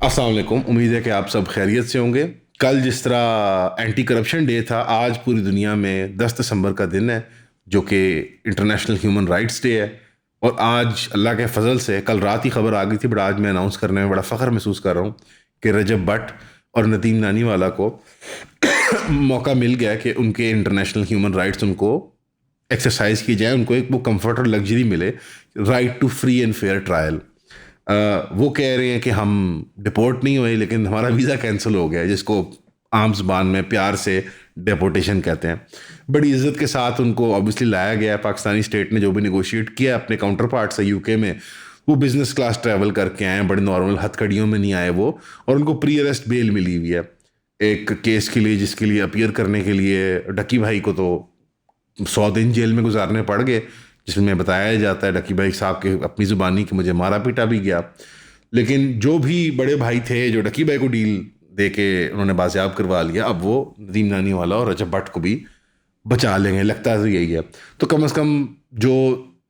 अस्सलाम वालेकुम। उम्मीद है कि आप सब खैरियत से होंगे। कल जिस तरह एंटी करप्शन डे था, आज पूरी दुनिया में 10 दिसंबर का दिन है जो कि इंटरनेशनल ह्यूमन राइट्स डे है। और आज अल्लाह के फजल से कल रात ही खबर आ गई थी, बट आज मैं अनाउंस करने में बड़ा फ़ख्र महसूस कर रहा हूँ कि रजब भट्ट और नदीम नानीवाला को मौका मिल गया कि उनके इंटरनेशनल ह्यूमन राइट्स उनको एक्सरसाइज की जाए, उनको एक वो कंफर्ट और लग्जरी मिले, right to free and fair trial. वो कह रहे हैं कि हम डिपोर्ट नहीं हुए लेकिन हमारा वीज़ा कैंसिल हो गया, जिसको आम जुबान में प्यार से डिपोर्टेशन कहते हैं। बड़ी इज्जत के साथ उनको ऑब्वियसली लाया गया है। पाकिस्तानी स्टेट ने जो भी नेगोशिएट किया अपने काउंटर पार्ट से यूके में, वो बिजनेस क्लास ट्रैवल करके आए हैं, बड़े नॉर्मल हथकड़ियों में नहीं आए वो। और उनको प्री अरेस्ट बेल मिली हुई है एक केस के लिए, जिसके लिए अपीयर करने के लिए डक्की भाई को तो 100 दिन जेल में गुजारने पड़ गए, जिसमें बताया जाता है डक्की भाई साहब के अपनी ज़ुबानी कि मुझे मारा पीटा भी गया। लेकिन जो भी बड़े भाई थे जो डक्की भाई को डील दे के उन्होंने बाजियाब करवा लिया, अब वो नदीम नानीवाला और रजब भट्ट को भी बचा लेंगे, लगता है तो यही है। तो कम से कम जो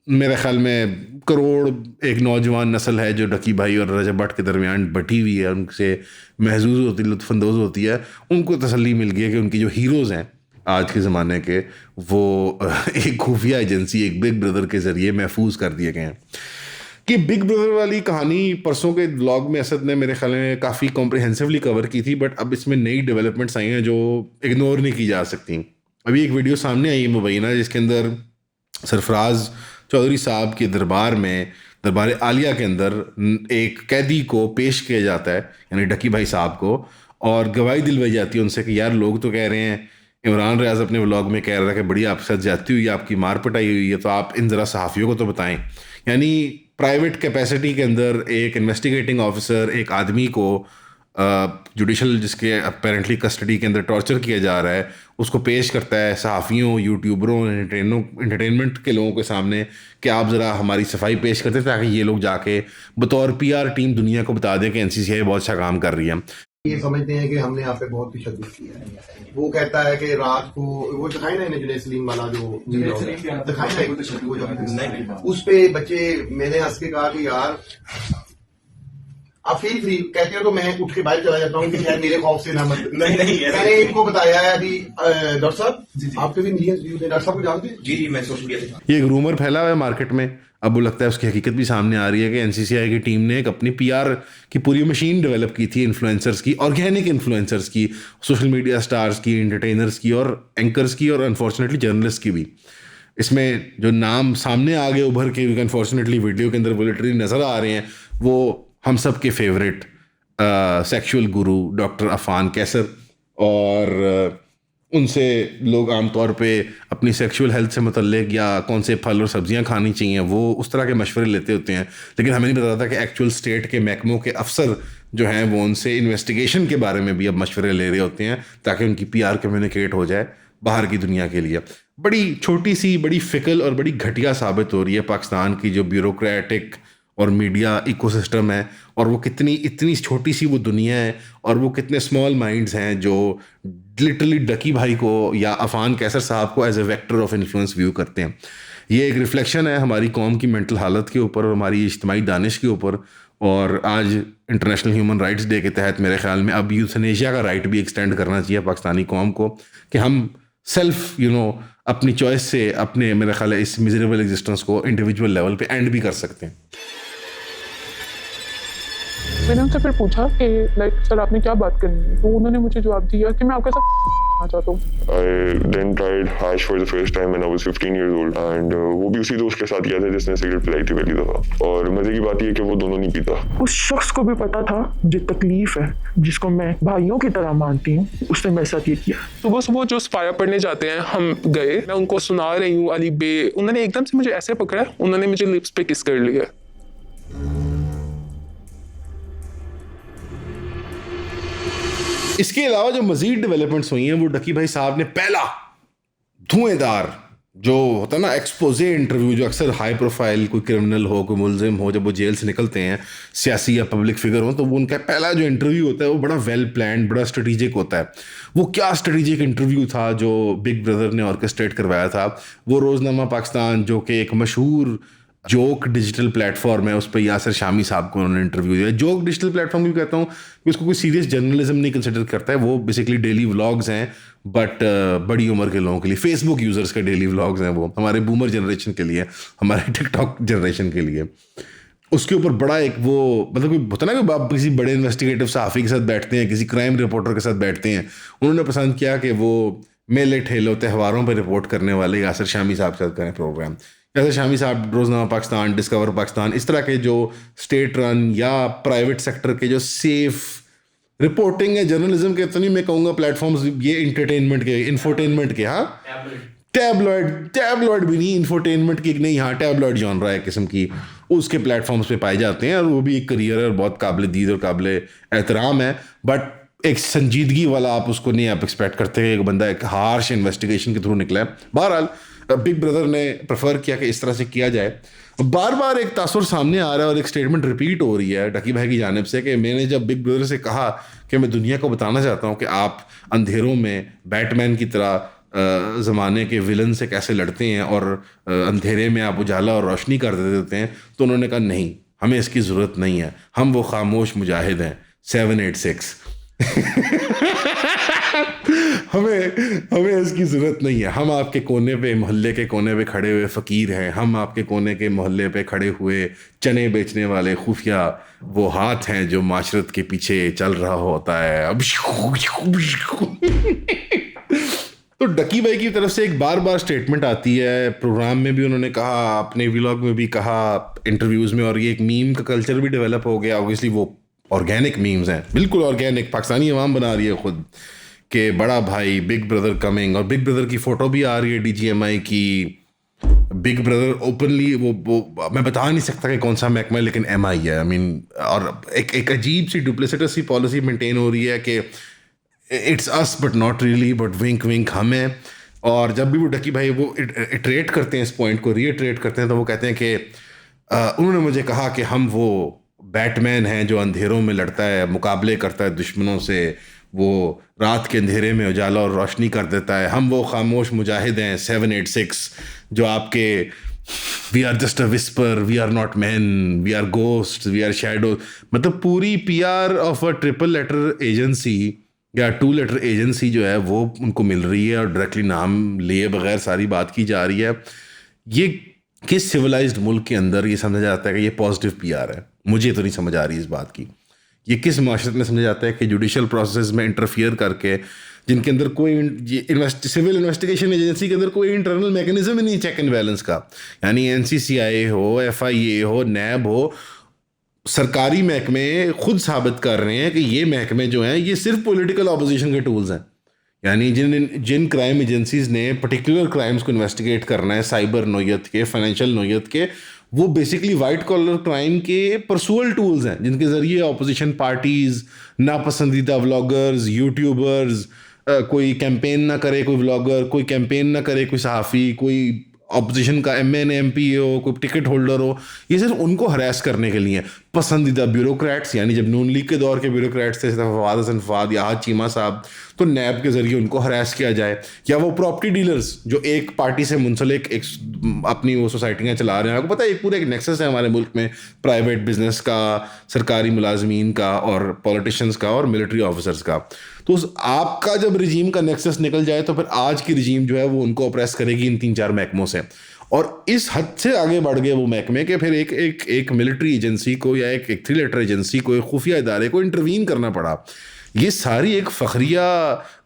मेरे ख्याल में करोड़ एक नौजवान नस्ल है जो डक्की भाई और रजब भट्ट के दरमियान बटी हुई है, उनसे महजूज होती, लुत्फानंदोज़ होती है, उनको तसल्ली मिल गई है कि उनकी जो हीरोज़ हैं आज के ज़माने के, वो एक खुफिया एजेंसी, एक बिग ब्रदर के ज़रिए महफूज कर दिए गए हैं। कि बिग ब्रदर वाली कहानी परसों के व्लॉग में असद ने मेरे ख्याल में काफ़ी कॉम्प्रिहेंसिवली कवर की थी, बट अब इसमें नई डेवलपमेंट्स आई हैं जो इग्नोर नहीं की जा सकती। अभी एक वीडियो सामने आई है मुबैना, जिसके अंदर सरफराज चौधरी साहब के दरबार आलिया के अंदर एक कैदी को पेश किया जाता है, यानी डक्की भाई साहब को, और गवाही दिलवाई जाती है उनसे कि यार लोग तो कह रहे हैं, इमरान रियाज अपने व्लॉग में कह रहा है कि बड़ी आपके साथ ज्यादती हुई, आपकी मार पिटाई हुई है, तो आप इन ज़रा सहाफ़ियों को तो बताएं। यानी प्राइवेट कैपेसिटी के अंदर एक इन्वेस्टिगेटिंग ऑफिसर एक आदमी को जुडिशल जिसके अपेरेंटली कस्टडी के अंदर टॉर्चर किया जा रहा है, उसको पेश करता है सहाफ़ियों, यूट्यूबरों, एंटरटेनमेंट के लोगों के सामने कि आप ज़रा हमारी सफाई पेश करते हैं, ताकि ये लोग जाके बतौर पीआर टीम दुनिया को बता दें कि एनसीसीआई बहुत अच्छा काम कर रही है। ये समझते हैं कि हमने यहाँ पे बहुत तशद्दुद किया है। वो कहता है कि रात को वो दिखाई ना जुनैद सलीम वाला जो दिखाई ना, उस पे बच्चे मैंने हंस के कहा कि यार आप फील फ्री कहते हो तो मैं उठ के बाहर चला जाता हूँ कि शायद मेरे खौफ से ना मत। नहीं मैंने इनको बताया है अभी डॉक्टर साहब आपके भी मिलियंस व्यूज हैं, डॉक्टर साहब को जानते हैं? जी मैं सोशल मीडिया से। ये एक रूमर फैला हुआ है मार्केट में, अब वो लगता है उसकी हकीकत भी सामने आ रही है कि एनसीसीआई की टीम ने एक अपनी पीआर की पूरी मशीन डेवलप की थी, इन्फ्लुएंसर्स की, ऑर्गेनिक इन्फ्लुएंसर्स की, सोशल मीडिया स्टार्स की, एंटरटेनर्स की और एंकर्स की, और अनफॉर्चुनेटली जर्नलिस्ट की भी। इसमें जो नाम सामने आ गए उभर के, अनफॉर्चुनेटली वीडियो के अंदर वो लिटरली नज़र आ रहे हैं, वो हम सब के फेवरेट सेक्सुअल गुरु डॉक्टर अफान कैसर, और उनसे लोग आमतौर पे अपनी सेक्सुअल हेल्थ से मुतल्लिक या कौन से फल और सब्जियां खानी चाहिए वो उस तरह के मशवरे लेते होते हैं। लेकिन हमें नहीं पता था कि एक्चुअल स्टेट के महकमों के अफसर जो हैं वो उनसे इन्वेस्टिगेशन के बारे में भी अब मशवरे ले रहे होते हैं, ताकि उनकी पीआर कम्युनिकेट हो जाए बाहर की दुनिया के लिए। बड़ी छोटी सी, बड़ी फिकल और बड़ी घटिया साबित हो रही है पाकिस्तान की जो ब्यूरोक्रेटिक और मीडिया इकोसिस्टम है, और वो कितनी इतनी छोटी सी वो दुनिया है, और वो कितने स्मॉल माइंड्स हैं जो लिटरली डकी भाई को या अफान कैसर साहब को as a vector of influence view करते हैं। ये एक रिफ्लेक्शन है हमारी कौम की मेंटल हालत के ऊपर और हमारी इज्तिमाई दानिश के ऊपर। और आज इंटरनेशनल ह्यूमन राइट्स डे के तहत मेरे ख्याल में अब यूथनेशिया का राइट भी एक्सटेंड करना चाहिए पाकिस्तानी कौम को, कि हम सेल्फ अपनी चॉइस से अपने, मेरे ख्याल है, इस मिजरेबल एग्जिस्टेंस को इंडिविजुअल लेवल पे एंड भी कर सकते हैं। मैंने उनसे फिर पूछा कि लाइक सर आपने क्या बात करनी है, तो उन्होंने मुझे जवाब दिया कि मैं आपके साथ चाहता हूँ। I then tried hash for the first time when I was 15 years old and वो भी उसी दोस्त के साथ किया था जिसने सिगरेट पिलाई थी पहली दफा। और मजे की बात ये कि वो दोनों नहीं पीता। उस शख्स को भी पता था जो तकलीफ है, जिसको मैं भाइयों की तरह मानती हूँ, उसने मेरे साथ ये किया। सुबह सुबह जो स्पाया पढ़ने जाते हैं हम गए, मैं उनको सुना रही हूँ अली बे, उन्होंने एकदम से मुझे ऐसे पकड़ा, उन्होंने मुझे लिप्स पे किस कर लिया। इसके अलावा जो मजीद डेवलपमेंट्स हुई हैं, वो डकी भाई साहब ने पहला धुएंधार जो होता है ना एक्सपोजे इंटरव्यू, जो अक्सर हाई प्रोफाइल कोई क्रिमिनल हो, कोई मुलजिम हो, जब वो जेल से निकलते हैं, सियासी या पब्लिक फिगर हो, तो वो उनका पहला जो इंटरव्यू होता है वो बड़ा वेल प्लान, बड़ा स्ट्रेटेजिक होता है। वो क्या स्ट्रेटेजिक इंटरव्यू था जो बिग ब्रदर ने ऑर्केस्ट्रेट करवाया था। वो रोज़नामा पाकिस्तान जो कि एक मशहूर जोक डिजिटल प्लेटफॉर्म है, उस पर यासिर शामी साहब को उन्होंने इंटरव्यू दिया। जोक डिजिटल प्लेटफॉर्म भी कहता हूँ कि उसको कोई सीरियस जर्नलिज्म नहीं कंसिडर करता है, वो बेसिकली डेली व्लॉग्स हैं, बट बड़ी उम्र के लोगों के लिए, फेसबुक यूजर्स के डेली व्लॉग्स हैं वो, हमारे बूमर जनरेशन के लिए, हमारे टिकटॉक जनरेशन के लिए। उसके ऊपर बड़ा एक वो मतलब कोई होता ना कि आप किसी बड़े इन्वेस्टिगेटिव सहाफ़ी के साथ बैठते हैं, किसी क्राइम रिपोर्टर के साथ बैठते हैं, उन्होंने पसंद किया कि वो मेले ठेलों त्योहारों पर रिपोर्ट करने वाले यासिर शामी साहब के साथ करें प्रोग्राम। यासिर शामी साहब रोज़नामा पाकिस्तान, डिस्कवर पाकिस्तान, इस तरह के जो स्टेट रन या प्राइवेट सेक्टर के जो सेफ रिपोर्टिंग है जर्नलिज्म के, तो नहीं मैं कहूँगा प्लेटफॉर्म्स, ये इंटरटेनमेंट के, इन्फोटेनमेंट के, हाँ टैबलॉइड भी नहीं, इन्फोटेनमेंट की नहीं, हाँ टैबलॉइड जॉनरा है किस्म की, उसके प्लेटफॉर्म्स पे पाए जाते हैं, और वो भी एक करियर है और बहुत काबिल दीद और काबिल एहतराम है, बट एक संजीदगी वाला आप उसको नहीं आप एक्सपेक्ट करते हैं। एक बंदा एक हार्श इन्वेस्टिगेशन के थ्रू निकला है। बहरहाल बिग ब्रदर ने प्रेफर किया कि इस तरह से किया जाए। बार बार एक तासुर सामने आ रहा है और एक स्टेटमेंट रिपीट हो रही है डकी भाई की जानिब से कि मैंने जब बिग ब्रदर से कहा कि मैं दुनिया को बताना चाहता हूँ कि आप अंधेरों में बैटमैन की तरह ज़माने के विलन से कैसे लड़ते हैं और अंधेरे में आप उजाला और रोशनी कर देते हैं, तो उन्होंने कहा नहीं, हमें इसकी ज़रूरत नहीं है, हम वो खामोश मुजाहिद हैं 786 हमें इसकी ज़रूरत नहीं है। हम आपके कोने पे, मोहल्ले के कोने पे खड़े हुए फ़कीर हैं, हम आपके कोने के मोहल्ले पे खड़े हुए चने बेचने वाले खुफिया वो हाथ हैं जो माशरत के पीछे चल रहा होता है। अब तो डकी भाई की तरफ से एक बार बार स्टेटमेंट आती है, प्रोग्राम में भी उन्होंने कहा, अपने व्लॉग में भी कहा, इंटरव्यूज़ में, और ये एक मीम का कल्चर भी डेवलप हो गया। ऑब्वियसली वो ऑर्गेनिक मीम्स हैं, बिल्कुल ऑर्गेनिक, पाकिस्तानी अवाम बना रही है खुद के बड़ा भाई बिग ब्रदर कमिंग, और बिग ब्रदर की फ़ोटो भी आ रही है DGMI की। बिग ब्रदर ओपनली वो मैं बता नहीं सकता कि कौन सा महकमा है, लेकिन MI है। आई मीन, और एक अजीब सी डुप्लिसिटस सी पॉलिसी मेंटेन हो रही है कि it's us but not really, but wink wink हम हैं। और जब भी वो डकी भाई वो इटरेट करते हैं, इस पॉइंट को रीइटरेट करते हैं, तो वो कहते हैं कि उन्होंने मुझे कहा कि हम वो बैटमैन हैं जो अंधेरों में लड़ता है, मुकाबले करता है दुश्मनों से, वो रात के अंधेरे में उजाला और रोशनी कर देता है, हम वो खामोश मुजाहिद हैं 786 जो आपके we are just a whisper, we are not man, we are ghost, we are shadow. मतलब पूरी PR of a triple letter agency या 2 लेटर एजेंसी जो है वो उनको मिल रही है, और डायरेक्टली नाम लिए बगैर सारी बात की जा रही है। ये किस सिविलाइज्ड मुल्क के अंदर ये समझा जाता है कि ये पॉजिटिव PR है? मुझे तो नहीं समझ आ रही इस बात की। ये किस माशरत में समझा जाता है कि जुडिशल प्रोसेस में इंटरफियर करके, जिनके अंदर कोई सिविल इन्वेस्टिगेशन एजेंसी के अंदर कोई इंटरनल मैकेनिज्म ही नहीं चेक एंड बैलेंस का, यानी NCCI हो, FIA हो, NAB हो, सरकारी महकमे खुद साबित कर रहे हैं कि ये महकमे जो हैं ये सिर्फ पॉलिटिकल ऑपोजिशन के टूल्स हैं। यानी जिन क्राइम एजेंसीज ने पर्टिकुलर क्राइम्स को इन्वेस्टिगेट करना है, साइबर नोयत के, फाइनेंशियल नोयत के, वो बेसिकली वाइट कॉलर क्राइम के परसुअल टूल्स हैं, जिनके ज़रिए अपोजिशन पार्टीज़, नापसंदीदा व्लॉगर्स, यूट्यूबर्स, कोई कैंपेन ना करे कोई व्लॉगर, कोई कैंपेन ना करे कोई सहाफ़ी, कोई अपोजिशन का MN MP हो, कोई टिकट होल्डर हो, ये सिर्फ उनको हरास करने के लिए। पसंदीदा ब्यूरोक्रेट्स, यानी जब नून लीग के दौर के ब्यूरोक्रेट्स थे, फवाद हसन फवाद या चीमा साहब, तो NAB के ज़रिए उनको हरास किया जाए। या वो प्रॉपर्टी डीलर्स जो एक पार्टी से मुंसलिक एक अपनी वो सोसाइटियाँ चला रहे हैं। आपको पता है एक पूरा एक नेक्सस है हमारे मुल्क में, प्राइवेट बिजनेस का, सरकारी मुलाजमीन का, और पॉलिटिशियंस का, और मिलिट्री ऑफिसर्स का। तो आपका जब रिजीम का नेक्सस निकल जाए तो फिर आज की रिजीम जो है वो उनको ऑप्रेस करेगी इन 3-4 महकमों से। और इस हद से आगे बढ़ गए वो महकमे कि फिर एक मिलिट्री एजेंसी को या एक 3 लेटर एजेंसी को, एक खुफिया इदारे को इंटरवीन करना पड़ा। ये सारी एक फ़खरिया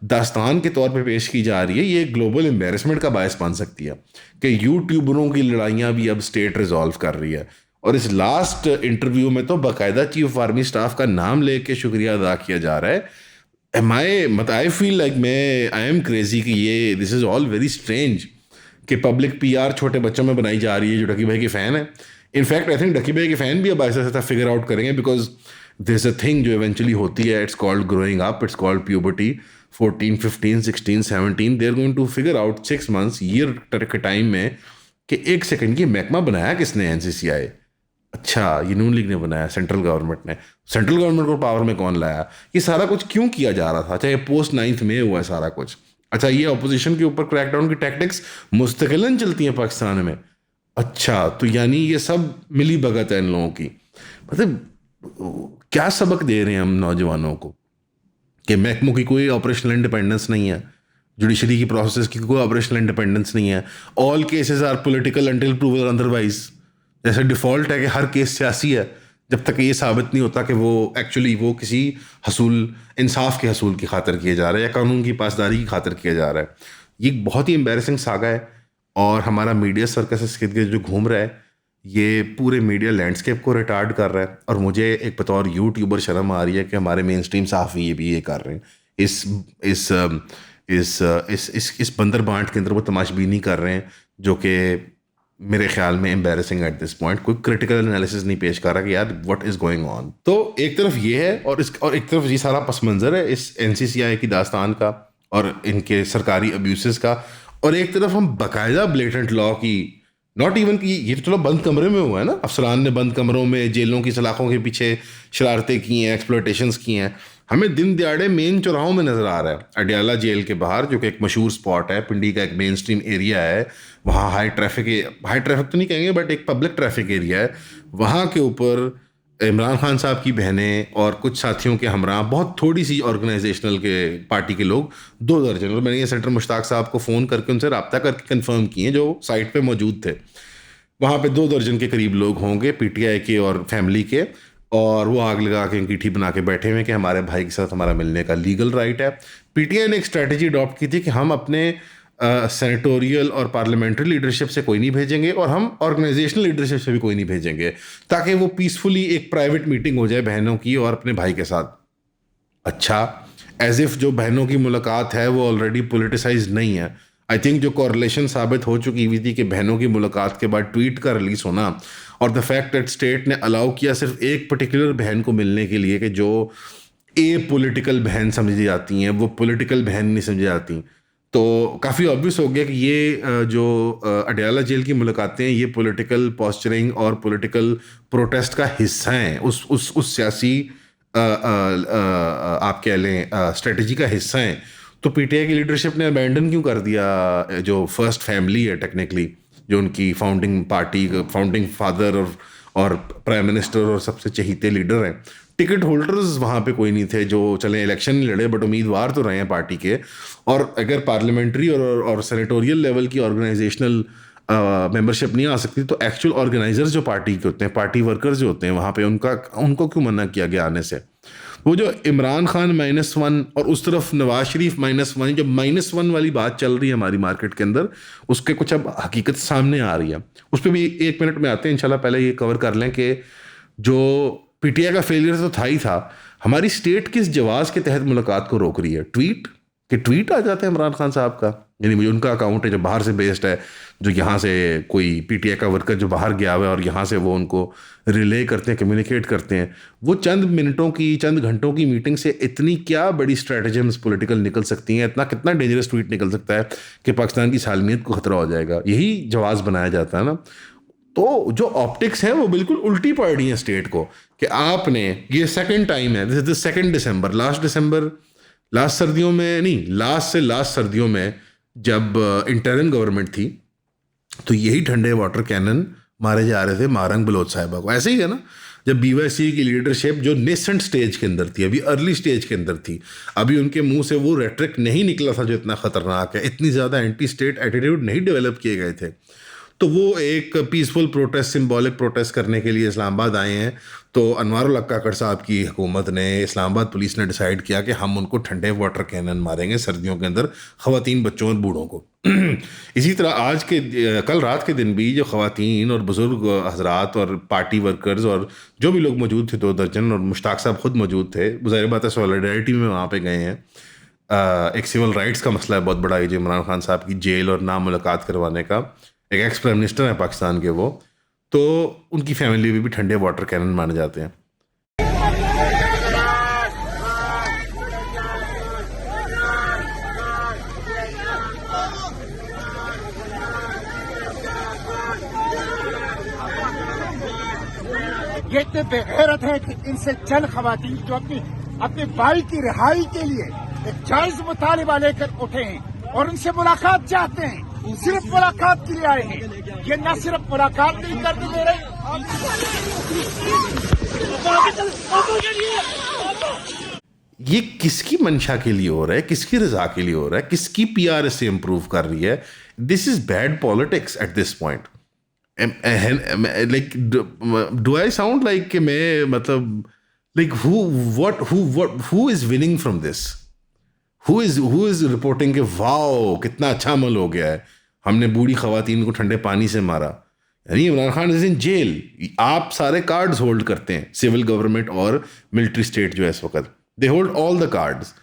दास्तान के तौर पे पेश की जा रही है। ये एक ग्लोबल एम्बेरसमेंट का बायस बन सकती है कि यूट्यूबरों की लड़ाइयाँ भी अब स्टेट रिजॉल्व कर रही है। और इस लास्ट इंटरव्यू में तो बाकायदा चीफ ऑफ आर्मी स्टाफ का नाम लेके शुक्रिया अदा किया जा रहा है। I feel like I am crazy कि ये this is all very strange कि पब्लिक PR छोटे बच्चों में बनाई जा रही है जो डकी भाई के फ़ैन है। इनफैक्ट आई थिंक डकी भाई के फ़ैन भी अब ऐसा ऐसा फिगर आउट करेंगे, बिकॉज दिस अ थिंग जो इवेंचुअली होती है, it's called growing up, it's called puberty. 14, 15, 16, 17 they are going to figure out 6 months year के टाइम में कि 1 सेकंड की महकमा बनाया किसने? NCCI। अच्छा, ये नून लीग ने बनाया, सेंट्रल गवर्नमेंट ने। सेंट्रल गवर्नमेंट को पावर में कौन लाया? ये सारा कुछ क्यों किया जा रहा था? अच्छा, ये पोस्ट 9th में हुआ है सारा कुछ। अच्छा, ये अपोजिशन के ऊपर क्रैकडाउन की टैक्टिक्स मुस्तकिलन चलती हैं पाकिस्तान में। अच्छा, तो यानी ये सब मिली भगत है इन लोगों की। मतलब क्या सबक दे रहे हैं हम नौजवानों को कि महकमों की कोई ऑपरेशनल इंडिपेंडेंस नहीं है, जुडिशरी की प्रोसेस की कोई ऑपरेशनल इंडिपेंडेंस नहीं है, all cases are political until proven otherwise. जैसे डिफ़ॉल्ट है कि हर केस सियासी है जब तक ये साबित नहीं होता कि वो एक्चुअली वो किसी हसूल इंसाफ के हसूल की खातिर किया जा रहा है या कानून की पासदारी की खातिर किया जा रहा है। ये बहुत ही एम्बैरेसिंग सागा है और हमारा मीडिया सर्कस इसके गिर्द जो घूम रहा है ये पूरे मीडिया लैंडस्केप को रिटार्ड कर रहा है। और मुझे एक बतौर यूट्यूबर शर्म आ रही है कि हमारे मेन स्ट्रीम सहाफ़ी ये भी ये कर रहे हैं। इस बंदर बांट के अंदर वो तमाशबीनी कर रहे हैं जो कि मेरे ख्याल में एम्बैरेसिंग एट दिस पॉइंट। कोई क्रिटिकल एनालिसिस नहीं पेश कर रहा कि यार व्हाट इज़ गोइंग ऑन। तो एक तरफ ये है और एक तरफ ये सारा पस मंज़र है इस NCCI की दास्तान का और इनके सरकारी अब्यूसेस का, और एक तरफ हम बाकायदा ब्लेटेंट लॉ की, नॉट इवन कि ये तो चलो बंद कमरे में हुआ है ना, अफसरान ने बंद कमरों में जेलों की सलाखों के पीछे शरारतें की हैं, एक्सप्लॉयटेशंस की हैं, हमें दिन दिहाड़े मेन चौराहों में नज़र आ रहा है। अडयाला जेल के बाहर जो कि एक मशहूर स्पॉट है, पिंडी का एक मेन स्ट्रीम एरिया है, वहाँ हाई ट्रैफिक तो नहीं कहेंगे बट एक पब्लिक ट्रैफिक एरिया है, वहाँ के ऊपर इमरान खान साहब की बहनें और कुछ साथियों के हमरा बहुत थोड़ी सी ऑर्गेनाइजेशनल के पार्टी के लोग 2 दर्जन, और मैंने ये सेंटर मुश्ताक साहब को फ़ोन करके उनसे रब्ता करके कंफर्म किए जो साइट पे मौजूद थे, वहाँ पे 2 दर्जन के करीब लोग होंगे PTI के और फैमिली के, और वो आग लगा के अंगीठी बना के बैठे हुए कि हमारे भाई के साथ हमारा मिलने का लीगल राइट है। PTI ने एक स्ट्रैटेजी अडॉप्ट की थी कि हम अपने सेनेटोरियल और पार्लियामेंट्री लीडरशिप से कोई नहीं भेजेंगे और हम ऑर्गेनाइजेशनल लीडरशिप से भी कोई नहीं भेजेंगे, ताकि वो पीसफुली एक प्राइवेट मीटिंग हो जाए बहनों की और अपने भाई के साथ। अच्छा, एज इफ़ जो बहनों की मुलाकात है वो ऑलरेडी पोलिटिसाइज नहीं है। आई थिंक जो कॉरलेशन साबित हो चुकी हुई थी कि बहनों की मुलाकात के बाद ट्वीट का रिलीज होना और द फैक्ट दैट स्टेट ने अलाउ किया सिर्फ एक पर्टिकुलर बहन को मिलने के लिए कि जो पॉलिटिकल बहन समझी जाती हैं, वो पॉलिटिकल बहन नहीं समझी जाती, तो काफ़ी ऑब्वियस हो गया कि ये जो अडयाला जेल की मुलाकातें ये पॉलिटिकल पॉस्चरिंग और पॉलिटिकल प्रोटेस्ट का हिस्सा हैं, उस सियासी आप कह लें स्ट्रेटजी का हिस्सा हैं। तो PTI की लीडरशिप ने अबैंडन क्यों कर दिया जो फर्स्ट फैमिली है टेक्निकली, जो उनकी फाउंडिंग पार्टी, फाउंडिंग फादर और प्राइम मिनिस्टर और सबसे चहीते लीडर हैं। टिकट होल्डर्स वहाँ पे कोई नहीं थे जो चले इलेक्शन नहीं लड़े बट उम्मीदवार तो रहे हैं पार्टी के, और अगर पार्लियामेंट्री और सेनेटोरियल लेवल की ऑर्गेनाइजेशनल मेंबरशिप नहीं आ सकती तो एक्चुअल ऑर्गेनाइजर्स जो पार्टी के होते हैं, पार्टी वर्कर्स जो होते हैं वहाँ पे उनको क्यों मना किया गया आने से। वो जो इमरान खान -1 और उस तरफ नवाज शरीफ -1, जब -1 वाली बात चल रही है हमारी मार्केट के अंदर, उसके कुछ अब हकीकत सामने आ रही है। उस पर भी 1 मिनट में आते हैं इंशाल्लाह। पहले ये कवर कर लें कि जो PTI का फेलियर तो था ही था, हमारी स्टेट किस जवाज़ के तहत मुलाकात को रोक रही है। ट्वीट आ जाता है इमरान खान साहब का, यानी मुझे उनका अकाउंट है जो बाहर से बेस्ड है, जो यहाँ से कोई PTI का वर्कर जो बाहर गया हुआ है और यहाँ से वो उनको रिले करते हैं, कम्युनिकेट करते हैं। वो चंद मिनटों की, चंद घंटों की मीटिंग से इतनी क्या बड़ी स्ट्रैटेजम्स पॉलिटिकल निकल सकती हैं, कितना डेंजरस ट्वीट निकल सकता है कि पाकिस्तान की सालमियत को खतरा हो जाएगा। यही जवाज़ बनाया जाता है ना। तो जो ऑप्टिक्स हैं वो बिल्कुल उल्टी पड़ रही हैं स्टेट को कि आपने ये सेकंड टाइम है, this is the 2 December, last सर्दियों में नहीं, लास्ट सर्दियों में जब इंटरिम गवर्नमेंट थी तो यही ठंडे वाटर कैनन मारे जा रहे थे मारंग बलोच साहिबा को। ऐसे ही है ना, जब BYC की लीडरशिप जो नेसेंट स्टेज के अंदर थी, अभी अर्ली स्टेज के अंदर थी, अभी उनके मुंह से वो रेट्रिक नहीं निकला था जो इतना ख़तरनाक है, इतनी ज़्यादा एंटी स्टेट एटीट्यूड नहीं डेवलप किए गए थे, तो वो एक पीसफुल प्रोटेस्ट, सिंबॉलिक प्रोटेस्ट करने के लिए इस्लामाबाद आए हैं। तो अनवारुल हक काकड़ साहब की हुकूमत ने, इस्लामाबाद पुलिस ने डिसाइड किया कि हम उनको ठंडे वाटर कैनन मारेंगे सर्दियों के अंदर, ख़वातीन, बच्चों और बूढ़ों को। इसी तरह कल रात के दिन भी जो ख़वातीन और बुज़ुर्ग हजरात और पार्टी वर्कर्स और जो भी लोग मौजूद थे 2 दर्जन, और मुश्ताक साहब खुद मौजूद थे, ज़ाहिर बात है सॉलिडारिटी में वहाँ पे गए हैं। एक सिविल राइट्स का मसला है बहुत बड़ा, जो इमरान खान साहब की जेल और ना मुलाकात करवाने का, एक एक्स प्राइम मिनिस्टर है पाकिस्तान के वो, तो उनकी फैमिली में भी ठंडे वाटर कैनन माने जाते हैं। ये इतने बेगैरत हैं कि इनसे चंद खवातीन जो अपने भाई की रिहाई के लिए एक जायज मुतालिबा लेकर उठे हैं और उनसे मुलाकात चाहते हैं, सिर्फ मुलाकात के लिए आए हैं। ये न सिर्फ मुलाकात नहीं करने दे रहे, ये किसकी मंशा के लिए हो रहा है, किसकी रजा के लिए हो रहा है, किसकी पीआर इससे इंप्रूव कर रही है? This is bad politics at this point. Like do I sound like कि मैं मतलब like who is winning from this? Who is reporting कि वाओ कितना अच्छा अमल हो गया है, हमने बूढ़ी खवातीन को ठंडे पानी से मारा? यानी Imran Khan is in jail. आप सारे कार्ड्स होल्ड करते हैं, सिविल गवर्नमेंट और मिलिट्री स्टेट जो है इस वक्त, they hold all the cards.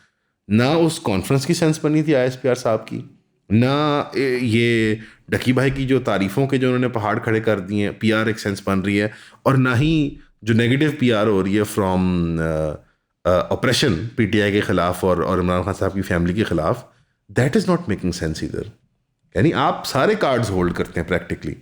ना उस कॉन्फ्रेंस की सेंस बनी थी ISPR साहब की, ना ये डकी भाई की जो तारीफों के जो उन्होंने पहाड़ खड़े कर दिए हैं, PR एक सेंस बन रही है, और ना ही जो नेगेटिव PR हो रही है फ्रॉम ऑपरेशन PTI के खिलाफ और इमरान खान साहब की फैमिली के खिलाफ, that is not making sense इधर। यानी आप सारे कार्ड्स होल्ड करते हैं प्रैक्टिकली।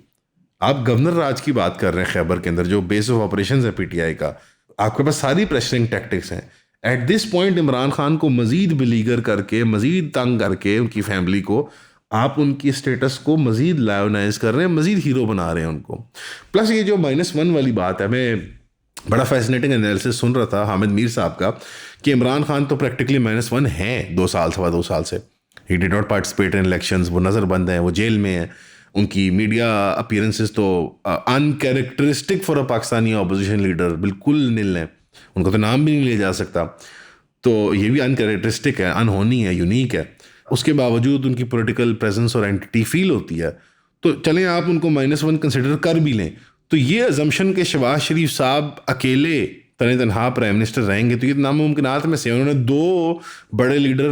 आप गवर्नर राज की बात कर रहे हैं खैबर के अंदर, जो बेस ऑफ ऑपरेशन है PTI का, आपके पास सारी प्रेशरिंग टैक्टिक्स हैं। Eight this point Imran Khan को मजीद बिलीगर करके, मजीद तंग करके उनकी फैमिली को, आप उनकी स्टेटस को मजीद लायोनाइज कर रहे हैं, मजीद हीरो बना रहे हैं उनको। प्लस ये जो -1 वाली बात है, मैं बड़ा फैसिनेटिंग एनालिसिस सुन रहा था हामिद मीर साहब का कि इमरान खान तो प्रैक्टिकली -1 हैं 2 साल, सवा 2 साल से। He did not participate in elections, वो नज़रबंद हैं, वो जेल में हैं, उनकी मीडिया अपीयरेंसेस तो uncharacteristic for a Pakistani opposition leader, बिल्कुल नील हैं, उनका तो नाम भी नहीं लिया जा सकता। तो ये भी अनकैरेक्टरिस्टिक है, अनहोनी है, यूनिक है। उसके बावजूद उनकी पॉलिटिकल प्रेजेंस और एंटिटी फील होती है। तो चलें आप उनको -1 कंसिडर कर भी लें, तो ये अजम्पशन के शहबाज शरीफ साहब अकेले तने तनहा प्राइम मिनिस्टर रहेंगे, तो ये नामुमकिनात में से। उन्होंने 2 बड़े लीडर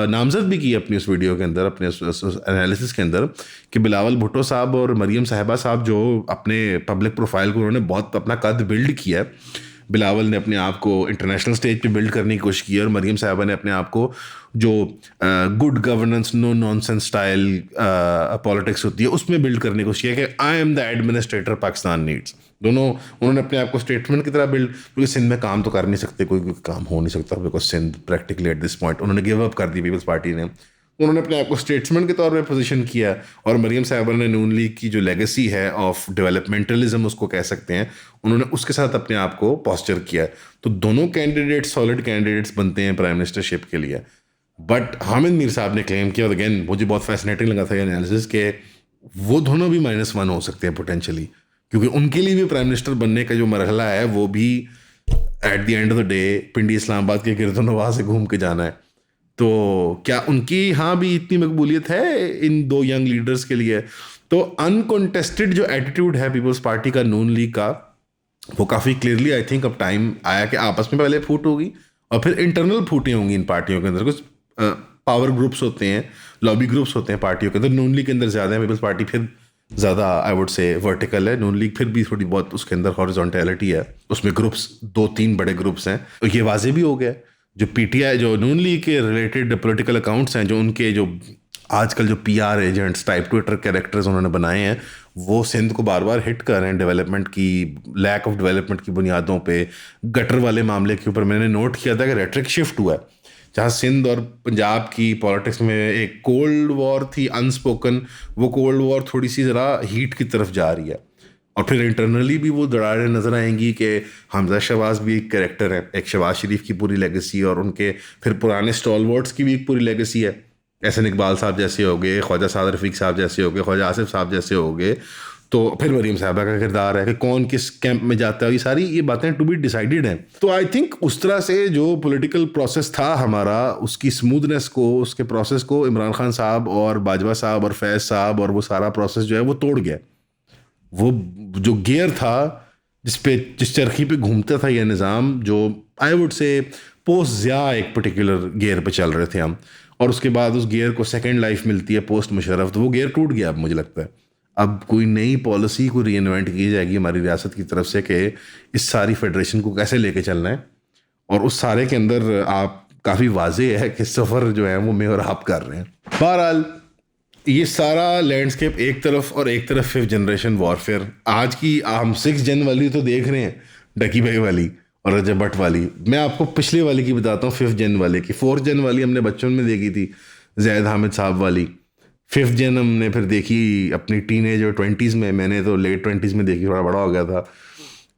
नामजद भी किए अपनी उस वीडियो के अंदर, अपने एनालिसिस के अंदर, कि बिलावल भुट्टो साहब और मरियम साहिबा साहब, जो अपने पब्लिक प्रोफाइल को उन्होंने बहुत अपना कद बिल्ड किया है। बिलावल ने अपने आप को इंटरनेशनल स्टेज पे बिल्ड करने की कोशिश की, और मरियम साहिबा ने अपने आप को जो good governance, no nonsense style politics होती है उसमें बिल्ड करने की कोशिश किया कि I am the administrator Pakistan needs. दोनों उन्होंने अपने आप को स्टेटमेंट की तरह बिल्ड, क्योंकि सिंध में काम तो कर नहीं सकते, कोई काम हो नहीं सकता, because Sindh practically at this point उन्होंने गिव अप कर दी पीपल्स पार्टी ने। उन्होंने अपने आप को स्टेट्समैन के तौर पे पोजीशन किया, और मरियम साहिबा ने नून लीग की जो लेगेसी है ऑफ डेवलपमेंटलिज्म उसको कह सकते हैं, उन्होंने उसके साथ अपने आप को पॉस्चर किया। तो दोनों कैंडिडेट्स सॉलिड कैंडिडेट्स बनते हैं प्राइम मिनिस्टरशिप के लिए। बट हामिद मीर साहब ने क्लेम किया, और अगेन मुझे बहुत फैसिनेटिंग लगा था ये एनालिसिस, के वो दोनों भी -1 हो सकते हैं पोटेंशली, क्योंकि उनके लिए भी प्राइम मिनिस्टर बनने का जो मरहला है वो भी at the end of the day Pindi Islamabad के गिरदोनवाह से घूम के जाना है। तो क्या उनकी यहाँ भी इतनी मकबूलियत है इन 2 यंग लीडर्स के लिए? तो अनकॉन्टेस्टेड जो एटीट्यूड है पीपल्स पार्टी का, नून लीग का, वो काफ़ी क्लियरली आई थिंक अब टाइम आया कि आपस में पहले फूट होगी और फिर इंटरनल फूटें होंगी इन पार्टियों के अंदर। कुछ पावर ग्रुप्स होते हैं, लॉबी ग्रुप्स होते हैं पार्टियों के अंदर, नून लीग के अंदर ज़्यादा है, पीपल्स पार्टी फिर ज़्यादा आई वुड से वर्टिकल है, नून लीग फिर भी थोड़ी बहुत उसके अंदर हॉरिजॉन्टैलिटी है, उसमें ग्रुप्स 2-3 बड़े ग्रुप्स हैं। तो ये वाजे भी हो गया जो PTI, जो नून लीग के रिलेटेड पॉलिटिकल अकाउंट्स हैं, जो उनके जो आजकल जो PR agents type Twitter characters उन्होंने बनाए हैं, वो सिंध को बार बार हिट कर रहे हैं डेवलपमेंट की, लैक ऑफ डेवलपमेंट की बुनियादों पे, गटर वाले मामले के ऊपर। मैंने नोट किया था कि रेट्रिक शिफ्ट हुआ है, जहाँ सिंध और पंजाब की पॉलिटिक्स में एक कोल्ड वॉर थी अनस्पोकन, वो कोल्ड वॉर थोड़ी सी ज़रा हीट की तरफ जा रही है। और फिर इंटरनली भी वो दरारें नज़र आएंगी कि हमजा शहबाज भी एक कैरेक्टर है, एक शहबाज शरीफ की पूरी लेगेसी, और उनके फिर पुराने स्टॉलवर्ड्स की भी एक पूरी लेगेसी है। एहसन इकबाल साहब जैसे हो गए, ख्वाजा साद रफ़ीक साहब जैसे हो गए, ख्वाजा आसिफ साहब जैसे हो गए, तो फिर मरीम साहबा का किरदार है कि कौन किस कैंप में जाता है, ये सारी ये बातें टू बी डिसाइडेड हैं। तो आई थिंक उस तरह से जो पॉलिटिकल प्रोसेस था हमारा, उसकी स्मूथनेस को, उसके प्रोसेस को इमरान खान साहब और बाजवा साहब और फैज़ साहब और वो सारा प्रोसेस जो है वो तोड़ गया। वो जो गियर था जिस चरखी पे घूमता था यह निज़ाम, जो I would say post Zia एक पर्टिकुलर गियर पे चल रहे थे हम, और उसके बाद उस गियर को सेकंड लाइफ मिलती है पोस्ट मुशर्रफ, तो वो गियर टूट गया। अब मुझे लगता है अब कोई नई पॉलिसी को रीइन्वेंट की जाएगी हमारी रियासत की तरफ से कि इस सारी फेडरेशन को कैसे लेके चलना है, और उस सारे के अंदर आप काफ़ी वाजे है कि सफ़र जो है वो मैं और आप कर रहे हैं। बहरहाल ये सारा लैंडस्केप एक तरफ, और एक तरफ 5th जनरेशन वॉरफेयर। आज की हम 6 जन वाली तो देख रहे हैं, डकी भाई वाली और रजब भट्ट वाली। मैं आपको पिछले वाली की बताता हूँ, 5th जन वाले की। 4th जन वाली हमने बचपन में देखी थी, जैद हामिद साहब वाली। फिफ्थ जन हमने फिर देखी अपनी टीनेज और 20s में। मैंने तो लेट 20s में देखी, थोड़ा बड़ा हो गया था।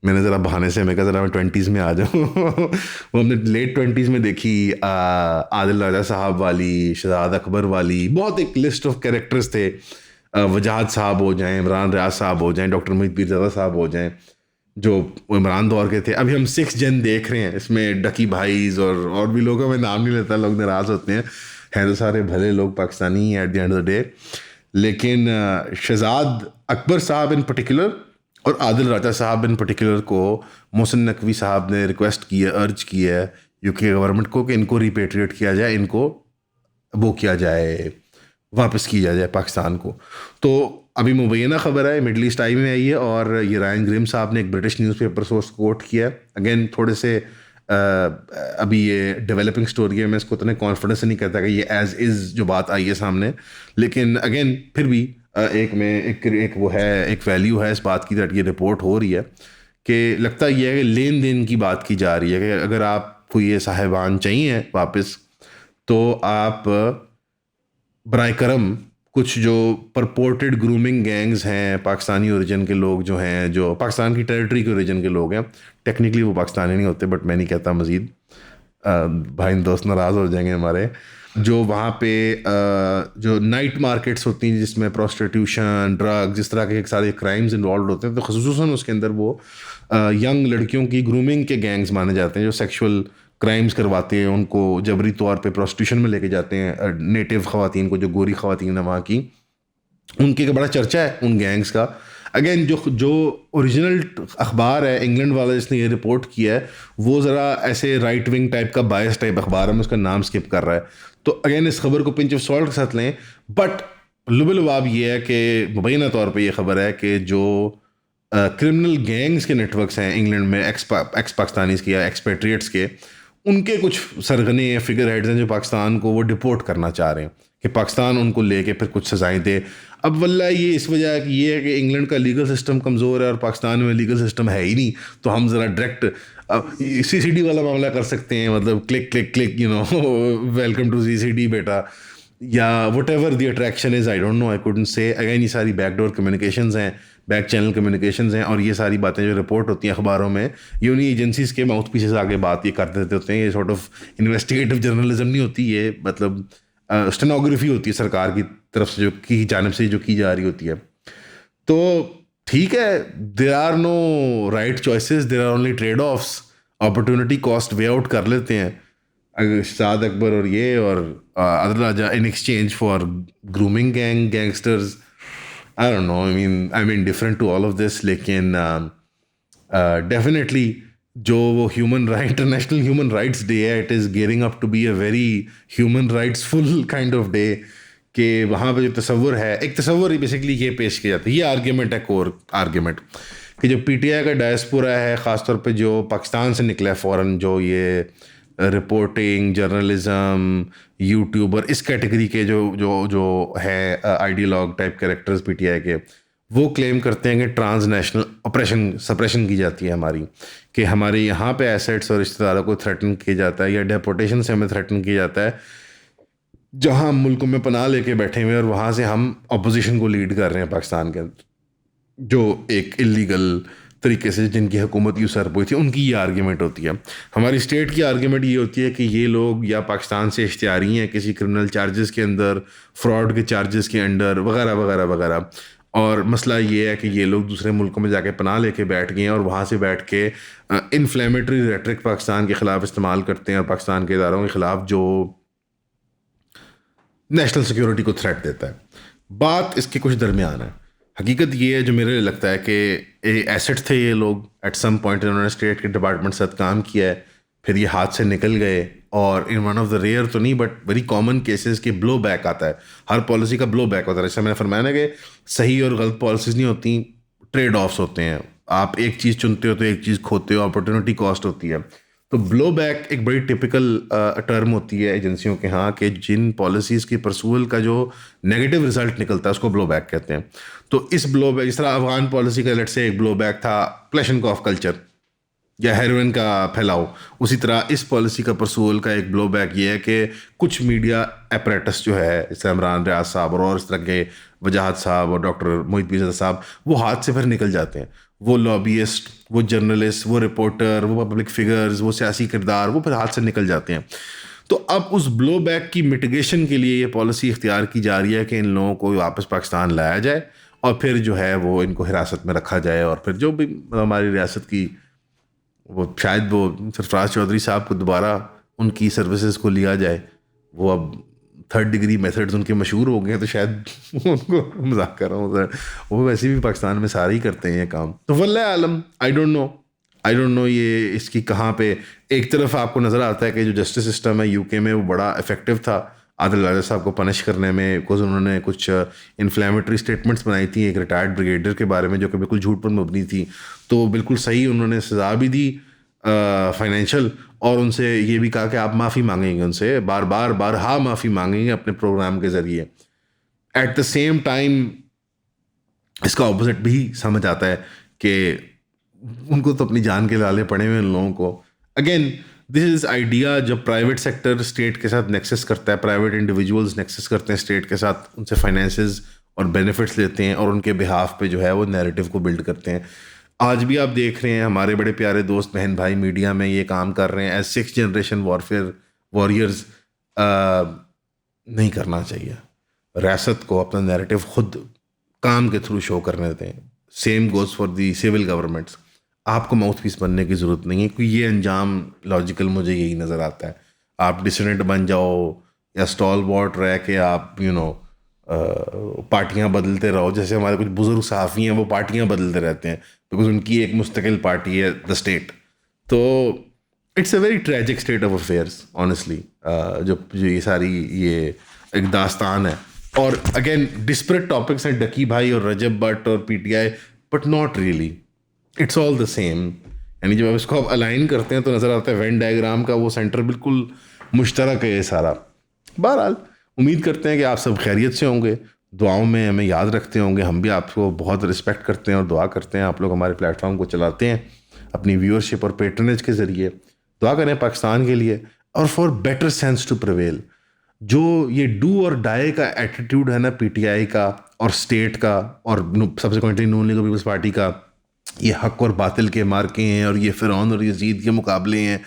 मैंने ज़रा बहाने से मैं कहा ज़रा मैं 20s में आ जाऊँ वो हमने लेट 20s में देखी। आदिल राजा साहब वाली, शहजाद अकबर वाली, बहुत एक लिस्ट ऑफ कैरेक्टर्स थे। वजाहत साहब हो जाएं, इमरान रियाज साहब हो जाएं, डॉक्टर मोहित पीरज़ादा साहब हो जाएं, जो इमरान दौर के थे। अभी हम 6 जन देख रहे हैं, इसमें डकी भाईज और भी लोगों का मैं नाम नहीं लेता, लोग नाराज़ होते हैं तो सारे भले लोग Pakistani eight the end of the day. लेकिन शहजाद अकबर साहब इन पर्टिकुलर और आदिल राजा साहब इन पर्टिकुलर को मोहसिन नकवी साहब ने रिक्वेस्ट की है, अर्ज की है यूके गवर्नमेंट को कि इनको रिपेट्रिएट किया जाए, इनको वो किया जाए, वापस किया जाए पाकिस्तान को। तो अभी मुबैना ख़बर है, मिडल ईस्ट आई में आई है, और ये रायन ग्रिम साहब ने एक ब्रिटिश न्यूज़पेपर सोर्स कोट किया है। अगेन थोड़े से अभी ये डेवलपिंग स्टोरी है, मैं इसको उतने कॉन्फिडेंस से नहीं कहता कि ये एज इज़ जो बात आई है सामने, लेकिन अगेन फिर भी एक वो है, एक वैल्यू है इस बात की दैट ये रिपोर्ट हो रही है कि लगता ये है कि लेन देन की बात की जा रही है कि अगर आपको ये साहिबान चाहिए वापस, तो आप बराए करम कुछ जो परपोर्टेड ग्रूमिंग गैंग्स हैं, पाकिस्तानी ओरिजिन के लोग जो हैं, जो पाकिस्तान की टेरिटरी के ओरिजिन के लोग हैं, टेक्निकली वो पाकिस्तानी नहीं होते, बट मैं नहीं कहता मज़ीद, भाई दोस्त नाराज़ हो जाएंगे हमारे, जो वहाँ पे जो नाइट मार्केट्स होती हैं जिसमें प्रोस्टिट्यूशन, ड्रग्स, इस तरह के सारे क्राइम्स इन्वॉल्व होते हैं, तो ख़ुसूसन उसके अंदर वो यंग लड़कियों की ग्रूमिंग के गैंग्स माने जाते हैं, जो सेक्सुअल क्राइम्स करवाते हैं, उनको जबरी तौर पे प्रोस्टिट्यूशन में लेके जाते हैं, नेटिव ख़वातीन को, जो गोरी ख़वातीन है वहाँ की, उनकी का बड़ा चर्चा है उन गैंग्स का। अगेन जो ओरिजिनल अखबार है इंग्लैंड वाला जिसने ये रिपोर्ट किया है, वो ज़रा ऐसे राइट विंग टाइप का, बायस टाइप अखबार है, मैं उसका नाम स्किप कर रहा है, तो अगेन इस खबर को पिंच ऑफ सॉल्ट के साथ लें। बट लुबलवाब ये है कि मुबैना तौर पे ये खबर है कि जो क्रिमिनल गैंग्स के नेटवर्क्स हैं इंग्लैंड में, एक्स पाकिस्तानीज़ के या एक्सपेट्रिएट्स के, उनके कुछ सरगने फिगर हेड्स हैं जो पाकिस्तान को वो डिपोर्ट करना चाह रहे हैं कि पाकिस्तान उनको लेके फिर कुछ सजाएं दे। अब वल्ला ये इस वजह की ये है कि इंग्लैंड का लीगल सिस्टम कमज़ोर है और पाकिस्तान में लीगल सिस्टम है ही नहीं, तो हम ज़रा डायरेक्ट CCD वाला मामला कर सकते हैं, मतलब click click click, you know, welcome to CCD बेटा, या whatever the attraction is, I don't know, I couldn't say. Again ये सारी बैकडोर कम्युनिकेशंस हैं, बैक चैनल कम्युनिकेशंस हैं, और ये सारी बातें जो रिपोर्ट होती हैं अखबारों में, ये उन्हीं एजेंसीज़ के माउथ पीसेस आगे बात ये कर देते होते हैं। ये सॉर्ट ऑफ इन्वेस्टिगेटिव जर्नलिज्म नहीं होती, ये मतलब स्टेनोग्राफी होती है सरकार की तरफ से, जो की जानिब से जो की जा रही होती है। तो ठीक है, there are no right choices, there are only trade offs, opportunity cost weigh out कर लेते हैं शहजाद अकबर और ये और Adil Raja in exchange for grooming gangsters. I don't know, I mean different to all of this, लेकिन डेफिनेटली जो वो इंटरनेशनल ह्यूमन राइट्स डे है, it is gearing up to be a very human rights full kind of day, कि वहाँ पे जो तस्वर है, एक तस्वर ही बेसिकली ये पेश किया जाता है, ये आर्ग्यूमेंट है, कोर आर्ग्यूमेंट, कि जो PTI का डायस्पोरा है, ख़ासतौर पे जो पाकिस्तान से निकला है फ़ौरन, जो ये रिपोर्टिंग, जर्नलिज़म, यूट्यूबर, इस कैटेगरी के जो है आइडियलॉग टाइप कैरेक्टर्स PTI के, वो क्लेम करते हैं कि ट्रांसनेशनल ऑपरेशन सप्रेशन की जाती है हमारी, कि हमारे यहाँ पे एसेट्स और रिश्तेदारों को थ्रेटन किया जाता है, या डेपोटेशन से हमें थ्रेटन किया जाता है, जहाँ हम मुल्कों में पनाह लेके बैठे हुए हैं और वहाँ से हम अपोजिशन को लीड कर रहे हैं पाकिस्तान के अंदर, जो एक इलीगल तरीके से जिनकी हुकूमत की सर हुई थी, उनकी ये आर्ग्यूमेंट होती है। हमारी स्टेट की आर्ग्यूमेंट ये होती है कि ये लोग या पाकिस्तान से इश्तिहारी हैं किसी क्रिमिनल चार्जेस के अंदर, फ्रॉड के चार्जेस के अंडर, वगैरह वगैरह वगैरह, और मसला ये है कि ये लोग दूसरे मुल्कों में जाके पनाह लेके बैठ गए हैं और वहाँ से बैठ के इन्फ्लेमेटरी रेटरिक पाकिस्तान के ख़िलाफ़ इस्तेमाल करते हैं, और पाकिस्तान के इदारों के ख़िलाफ़ जो नेशनल सिक्योरिटी को थ्रेट देता है। बात इसके कुछ दरमियान है। हकीकत ये है, जो मेरे लिए लगता है कि एसेट थे ये लोग, एट सम पॉइंट इन्होंने स्टेट के डिपार्टमेंट से काम किया है, फिर ये हाथ से निकल गए, और in one of the rare तो नहीं बट वेरी कॉमन केसेस के ब्लो बैक आता है। हर पॉलिसी का ब्लो बैक होता है। जैसे मैंने फरमाया ना कि सही और गलत पॉलिसीज़ नहीं होती, ट्रेड ऑफ्स होते हैं। आप एक चीज़ चुनते हो तो एक चीज़ खोते हो, अपॉर्चुनिटी कॉस्ट होती है। तो ब्लो बैक एक बड़ी टिपिकल टर्म होती है एजेंसियों के यहाँ, कि जिन पॉलिसीज़ की परसूल का जो नेगेटिव रिजल्ट निकलता है उसको ब्लो बैक कहते हैं। तो इस ब्लो बैक, जिस तरह अफगान पॉलिसी का लेट से एक ब्लो बैक था क्लैशनकॉफ कल्चर, या हेरोइन का फैलाओ। उसी तरह इस पॉलिसी का परसूल का एक ब्लो बैक ये है कि कुछ मीडिया अपरेटस जो है, जैसे इमरान रियाज साहब और इस तरह के वजाहत साहब और डॉक्टर मोहित पीरजादा साहब, वो हाथ से फिर निकल जाते हैं। वो लॉबियस्ट, वो जर्नलिस्ट, वो रिपोर्टर, वो पब्लिक फिगर्स, वो सियासी किरदार, वो फिर हाथ से निकल जाते हैं। तो अब उस ब्लो बैक की मिटिगेशन के लिए ये पॉलिसी इख्तियार की जा रही है कि इन लोगों को वापस पाकिस्तान लाया जाए और फिर जो है वो इनको हिरासत में रखा जाए, और फिर जो भी हमारी रियासत की वो शायद वो सरफराज चौधरी साहब को दोबारा उनकी सर्विसेज को लिया जाए। वो अब 3rd डिग्री मेथड्स उनके मशहूर हो गए हैं, तो शायद उनको मजाक कर रहा हूँ, वो वैसे भी पाकिस्तान में सारे ही करते हैं ये काम। तो वल्लाह आलम, आई डोंट नो ये इसकी कहाँ पे। एक तरफ आपको नज़र आता है कि जो जस्टिस सिस्टम है यूके में वो बड़ा इफेक्टिव था आदिल राजा साहब को पनिश करने में, बिकॉज उन्होंने कुछ इन्फ्लेमेटरी स्टेटमेंट्स बनाई थी एक रिटायर्ड ब्रिगेडियर के बारे में जो कि बिल्कुल झूठ पर मबनी थी। तो बिल्कुल सही उन्होंने सज़ा भी दी फाइनेंशियल, और उनसे ये भी कहा कि आप माफ़ी मांगेंगे, उनसे बारहा माफ़ी मांगेंगे अपने प्रोग्राम के ज़रिए। एट द सेम टाइम इसका ऑपोजिट भी समझ आता है कि उनको तो अपनी जान के लाले पड़े हुए उन लोगों को। अगेन दिस इज़ आइडिया जब प्राइवेट सेक्टर स्टेट के साथ नेक्सस करता है, प्राइवेट इंडिविजुअल्स नेक्सस करते हैं स्टेट के साथ, उनसे फाइनेंसेस और बेनिफिट्स लेते हैं और उनके बिहाफ पे जो है वो नैरेटिव को बिल्ड करते हैं। आज भी आप देख रहे हैं हमारे बड़े प्यारे दोस्त बहन भाई मीडिया में ये काम कर रहे हैं एज 6th जनरेशन वॉरियर्स। नहीं करना चाहिए। रियासत को अपना नैरेटिव खुद काम के थ्रू शो करने दें। Same goes for the civil governments. आपको माउथ पीस बनने की ज़रूरत नहीं है, क्योंकि ये अंजाम लॉजिकल मुझे यही नज़र आता है। आप डिसिडेंट बन जाओ या स्टॉल वॉट रह के आप पार्टियां बदलते रहो, जैसे हमारे कुछ बुजुर्ग सहाफ़ी हैं वो पार्टियां बदलते रहते हैं बिकॉज उनकी एक मुस्तकिल पार्टी है द स्टेट। तो it's a very tragic state of affairs honestly, जो ये सारी ये एक दास्तान है। और अगेन डिस्परेट टॉपिक्स हैं, डकी भाई और रजब भट्ट और PTI, but not really, it's all the same. यानी जब आप इसको अलाइन करते हैं तो नज़र आता है वेन डायग्राम का वो सेंटर बिल्कुल मुश्तरक है ये सारा। बहरहाल उम्मीद करते हैं कि आप सब खैरियत से होंगे, दुआओं में हमें याद रखते होंगे। हम भी आपको बहुत रिस्पेक्ट करते हैं और दुआ करते हैं। आप लोग हमारे प्लेटफॉर्म को चलाते हैं अपनी व्यूअरशिप और पेट्रनेज के ज़रिए। दुआ करें पाकिस्तान के लिए और for better sense to prevail. जो ये डू और डाई का एटीट्यूड है ना पीटीआई का और स्टेट का और सब्सिक्वेंटली नून लीग पीपल्स पार्टी का, ये हक और बातिल के मार्के हैं और ये फ़िरौन और यजीद के मुकाबले हैं,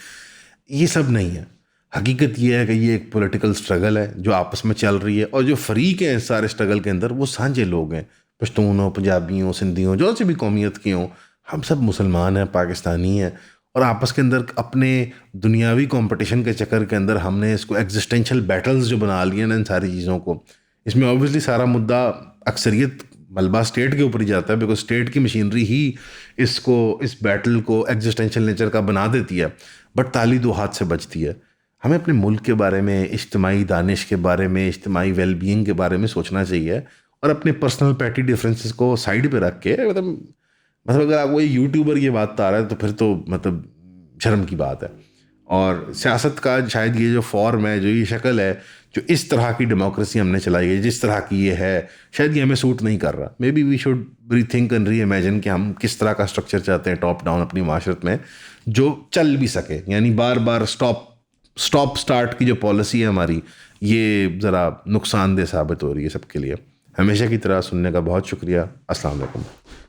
ये सब नहीं है। हकीकत ये है कि ये एक पॉलिटिकल स्ट्रगल है जो आपस में चल रही है, और जो फरीक हैं इस सारे स्ट्रगल के अंदर वो सांझे लोग हैं। पश्तून हो, पंजाबी हो, सिंधी हो, जो सी भी कौमियत के हों, हम सब मुसलमान हैं, पाकिस्तानी हैं, और आपस के अंदर अपने दुनियावी कंपटीशन के चक्कर के अंदर हमने इसको एग्जिस्टेंशियल बैटल्स जो बना लिए ना इन सारी चीज़ों को। इसमें ऑब्वियसली सारा मुद्दा अक्सरियत मलबा स्टेट के ऊपर ही जाता है, बिकॉज स्टेट की मशीनरी ही इसको, इस बैटल को एग्जिस्टेंशियल नेचर का बना देती है, बट ताली दो हाथ से बचती है। हमें अपने मुल्क के बारे में, इज्तिमाई दानिश के बारे में, इज्तिमाई वेलबींग के बारे में सोचना चाहिए, और अपने पर्सनल पैटी डिफरेंसेस को साइड पे रख के मतलब अगर आपको ये यूट्यूबर ये बात आ रहा है तो फिर तो मतलब शर्म की बात है। और सियासत का शायद ये जो फॉर्म है, जो ये शक्ल है, जो इस तरह की डेमोक्रेसी हमने चलाई है, जिस तरह की ये है, शायद ये हमें सूट नहीं कर रहा। Maybe we should rethink and re imagine कि हम किस तरह का स्ट्रक्चर चाहते हैं टॉप डाउन अपनी माशरत में, जो चल भी सके। यानी बार बार स्टॉप स्टार्ट की जो पॉलिसी है हमारी, ये ज़रा नुकसानदेह साबित हो रही है सबके लिए। हमेशा की तरह सुनने का बहुत शुक्रिया। अस्सलाम वालेकुम।